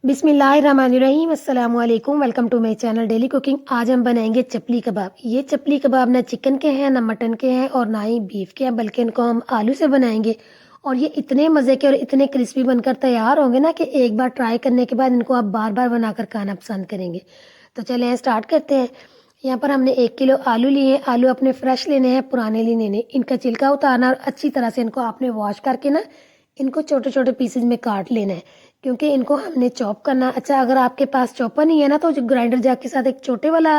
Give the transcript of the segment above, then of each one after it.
बिस्मिल्लाहिर्रहमानिर्रहीम अस्सलाम वालेकुम। Welcome to my channel daily cooking. आज हम बनाएंगे चपली कबाब। ये चपली कबाब ना चिकन के हैं, ना मटन के हैं और ना ही बीफ के हैं, बल्कि इनको हम आलू से बनाएंगे। और ये इतने मज़े के और इतने क्रिस्पी बनकर तैयार होंगे ना कि एक बार ट्राई करने के बाद इनको आप बार बार बनाकर खाना पसंद करेंगे। तो चलें स्टार्ट करते हैं। यहाँ पर हमने 1 किलो आलू लिए हैं। आलू अपने फ्रेश लेने हैं, पुराने नहीं लेने। इनका छिलका उतारना और अच्छी तरह से इनको आपने वॉश करके ना इनको छोटे छोटे पीसेज में काट लेना है, क्योंकि इनको हमने चॉप करना। अच्छा, अगर आपके पास चॉपर नहीं है ना, तो जो ग्राइंडर जार के साथ एक छोटे वाला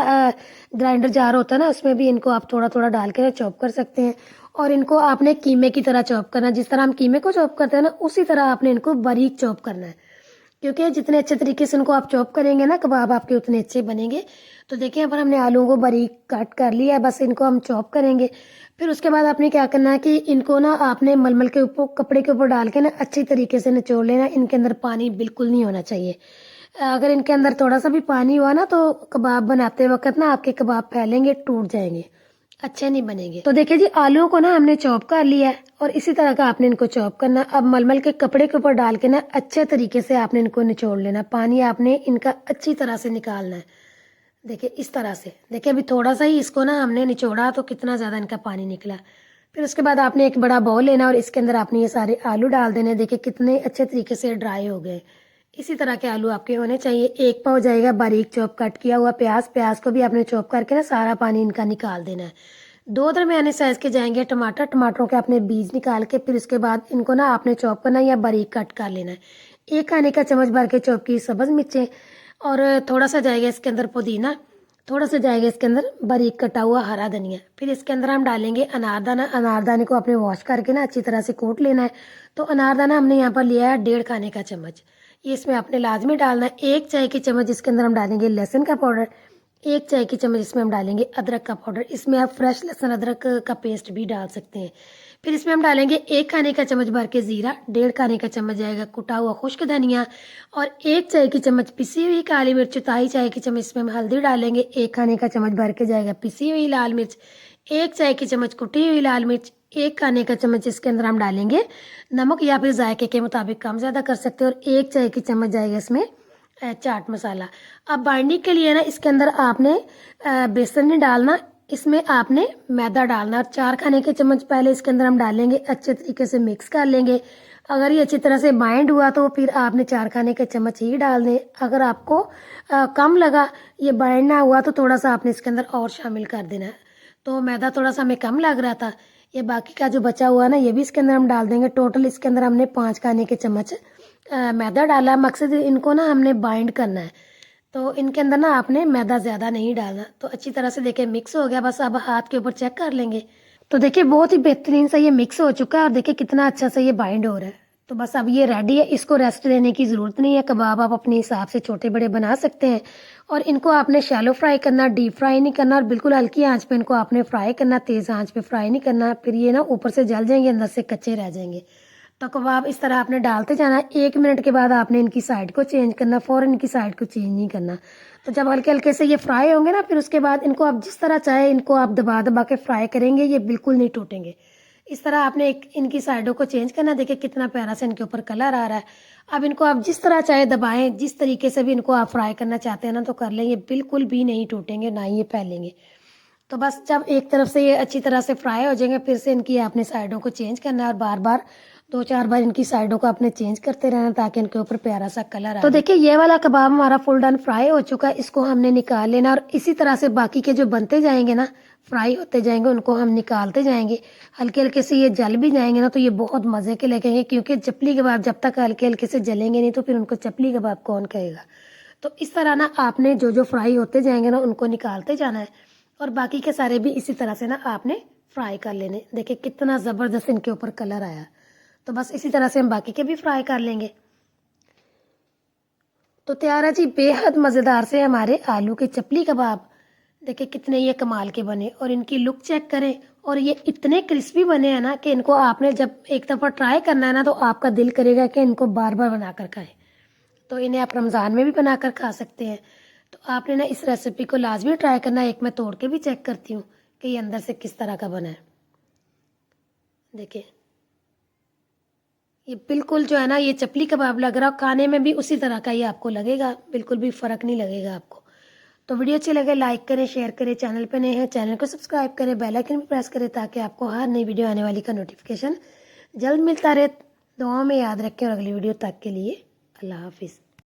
ग्राइंडर जार होता है ना, उसमें भी इनको आप थोड़ा थोड़ा डाल के चॉप कर सकते हैं। और इनको आपने कीमे की तरह चॉप करना। जिस तरह हम कीमे को चॉप करते हैं ना, उसी तरह आपने इनको बारीक चॉप करना है, क्योंकि जितने अच्छे तरीके से इनको आप चॉप करेंगे ना, कबाब आपके उतने अच्छे बनेंगे। तो देखिए यहाँ पर हमने आलूओं को बारीक काट कर लिया है, बस इनको हम चॉप करेंगे। फिर उसके बाद आपने क्या करना है कि इनको ना आपने मलमल के ऊपर, कपड़े के ऊपर डाल के ना अच्छी तरीके से निचोड़ लेना। इनके अंदर पानी बिल्कुल नहीं होना चाहिए। अगर इनके अंदर थोड़ा सा भी पानी हुआ ना, तो कबाब बनाते वक्त ना आपके कबाब फैलेंगे, टूट जाएंगे, अच्छे नहीं बनेंगे। तो देखिए जी, आलूओं को ना हमने चॉप कर लिया है और इसी तरह का आपने इनको चॉप करना। अब मलमल के कपड़े के ऊपर डाल के ना अच्छे तरीके से आपने इनको निचोड़ लेना। पानी आपने इनका अच्छी तरह से निकालना है। देखिए इस तरह से। देखिए अभी थोड़ा सा ही इसको ना हमने निचोड़ा तो कितना ज़्यादा इनका पानी निकला। फिर उसके बाद आपने एक बड़ा बाउल लेना और इसके अंदर आपने ये सारे आलू डाल देने। देखिए कितने अच्छे तरीके से ड्राई हो गए। इसी तरह के आलू आपके होने चाहिए। एक पाव जाएगा बारीक चॉप कट किया हुआ प्याज। प्याज को भी आपने चॉप करके ना सारा पानी इनका निकाल देना है। दो दरमियाने साइज के जाएंगे टमाटर। टमाटरों के आपने बीज निकाल के फिर उसके बाद इनको ना आपने चॉप करना है या बारीक कट कर लेना है। 1 खाने का चम्मच भर के चॉप की सब्ज मिर्चें और थोड़ा सा जाएगा इसके अंदर पुदीना। थोड़ा सा जाएगा इसके अंदर बारीक कटा हुआ हरा धनिया। फिर इसके अंदर हम डालेंगे अनारदाना। अनारदाने को आपने वॉश करके ना अच्छी तरह से कूट लेना है। तो अनारदाना हमने यहाँ पर लिया है 1.5 खाने का चम्मच। ये इसमें आपने लाजमी डालना है। 1 चाय की चम्मच इसके अंदर हम डालेंगे लहसुन का पाउडर। 1 चाय की चम्मच इसमें हम डालेंगे अदरक का पाउडर। इसमें आप फ्रेश लहसुन अदरक का पेस्ट भी डाल सकते हैं। फिर इसमें हम डालेंगे 1 खाने का चम्मच भर के ज़ीरा। 1.5 खाने का चम्मच जाएगा कुटा हुआ खुश्क धनिया और 1 चाय की चम्मच पिसी हुई काली मिर्च। 1/4 चाय की चम्मच इसमें हम हल्दी डालेंगे। 1 खाने का चम्मच भर के जाएगा पिसी हुई लाल मिर्च। 1 चाय की चम्मच कुटी हुई लाल मिर्च। 1 खाने का चम्मच इसके अंदर हम डालेंगे नमक, या फिर जायके के मुताबिक कम ज़्यादा कर सकते हैं। और 1 चाय की चम्मच जाएगा इसमें चाट मसाला। अब बाइंडिंग के लिए ना इसके अंदर आपने बेसन नहीं डालना, इसमें आपने मैदा डालना। और 4 खाने के चम्मच पहले इसके अंदर हम डालेंगे, अच्छे तरीके से मिक्स कर लेंगे। अगर ये अच्छी तरह से बाइंड हुआ तो फिर आपने 4 खाने के चम्मच ही डाल दें। अगर आपको कम लगा, ये बाइंड ना हुआ, तो थोड़ा सा आपने इसके अंदर और शामिल कर देना है। तो मैदा थोड़ा सा हमें कम लग रहा था। ये बाकी का जो बचा हुआ ना, ये भी इसके अंदर हम डाल देंगे। टोटल इसके अंदर हमने 5 खाने के चम्मच मैदा डाला। मकसद इनको ना हमने बाइंड करना है, तो इनके अंदर ना आपने मैदा ज़्यादा नहीं डालना। तो अच्छी तरह से देखिए मिक्स हो गया। बस अब हाथ के ऊपर चेक कर लेंगे। तो देखिए बहुत ही बेहतरीन सा ये मिक्स हो चुका है और देखिए कितना अच्छा सा ये बाइंड हो रहा है। तो बस अब ये रेडी है। इसको रेस्ट देने की ज़रूरत नहीं है। कबाब आप अपने हिसाब से छोटे बड़े बना सकते हैं। और इनको आपने शैलो फ्राई करना, डीप फ्राई नहीं करना। और बिल्कुल हल्की आंच पे इनको आपने फ्राई करना, तेज़ आंच पे फ्राई नहीं करना। फिर ये ना ऊपर से जल जाएंगे, अंदर से कच्चे रह जाएंगे। तो कबाब इस तरह आपने डालते जाना है। 1 मिनट के बाद आपने इनकी साइड को चेंज करना, फ़ौरन इनकी साइड को चेंज नहीं करना। तो जब हल्के हल्के से ये फ्राई होंगे ना, फिर उसके बाद इनको आप जिस तरह चाहे इनको आप दबा दबा के फ्राई करेंगे, ये बिल्कुल नहीं टूटेंगे। इस तरह आपने इनकी साइडों को चेंज करना। देखिए कितना प्यारा सा इनके ऊपर कलर आ रहा है। अब इनको आप जिस तरह चाहे दबाएं, जिस तरीके से भी इनको आप फ्राई करना चाहते हैं ना, तो कर लें। ये बिल्कुल भी नहीं टूटेंगे, ना ही ये फैलेंगे। तो बस जब एक तरफ से ये अच्छी तरह से फ्राई हो जाएंगे, फिर से इनकी आपने साइडों को चेंज करना है और बार बार 2-4 बार इनकी साइडों को आपने चेंज करते रहना, ताकि इनके ऊपर प्यारा सा कलर आए। तो देखिए ये वाला कबाब हमारा फुल डन फ्राई हो चुका है। इसको हमने निकाल लेना और इसी तरह से बाकी के जो बनते जाएंगे ना, फ्राई होते जाएंगे, उनको हम निकालते जाएंगे। हल्के हल्के से ये जल भी जाएंगे ना, तो ये बहुत मज़े के लगेंगे। क्योंकि चपली कबाब जब तक हल्के हल्के से जलेंगे नहीं, तो फिर उनको चपली कबाब कौन कहेगा। तो इस तरह ना आपने जो जो फ्राई होते जाएंगे ना, उनको निकालते जाना है। और बाकी के सारे भी इसी तरह से ना आपने फ्राई कर लेने। देखिए कितना ज़बरदस्त इनके ऊपर कलर आया। तो बस इसी तरह से हम बाकी के भी फ्राई कर लेंगे। तो तैयार है जी बेहद मज़ेदार से हमारे आलू के चपली कबाब। देखिए कितने ये कमाल के बने और इनकी लुक चेक करें। और ये इतने क्रिस्पी बने हैं ना कि इनको आपने जब एक दफ़ा ट्राई करना है ना, तो आपका दिल करेगा कि इनको बार बार बना कर खाएं। तो इन्हें आप रमज़ान में भी बनाकर खा सकते हैं। तो आपने ना इस रेसिपी को लाजमी ट्राई करना है। एक मैं तोड़ के भी चेक करती हूँ कि ये अंदर से किस तरह का बना है। देखिए ये बिल्कुल जो है ना, ये चपली कबाब लग रहा है, खाने में भी उसी तरह का ही आपको लगेगा, बिल्कुल भी फ़र्क नहीं लगेगा आपको। तो वीडियो अच्छी लगे लाइक करें, शेयर करें, चैनल पे नए हैं चैनल को सब्सक्राइब करें, बेल आइकन भी प्रेस करें ताकि आपको हर नई वीडियो आने वाली का नोटिफिकेशन जल्द मिलता रहे। दुआओं में याद रखें और अगली वीडियो तक के लिए अल्लाह हाफिज़।